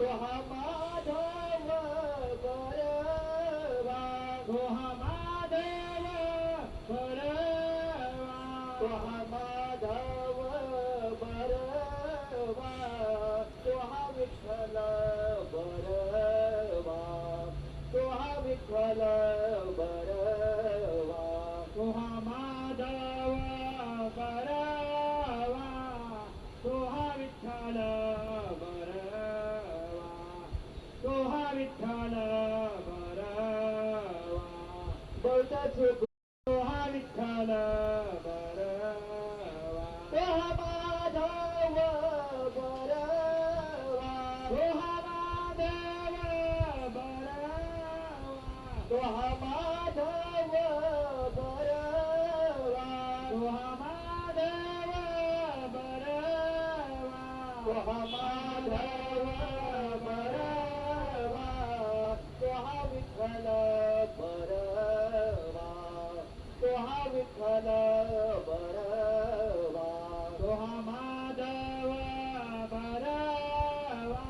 हा माधव बरवा हा माधव बरवा हा माधव बरवा हा विठ्ठल बरवा हा विठ्ठल बरवा हा माधव बरवा हा विठ्ठल हा विठ्ठल बरवा बहुताचे हा विठ्ठल बरवा हा माधव बरवा हा माधव बरवा हा माधव बरवा हा माधव बरवा हा माधव बरवा हा विठ्ठल बरवा हा विठ्ठल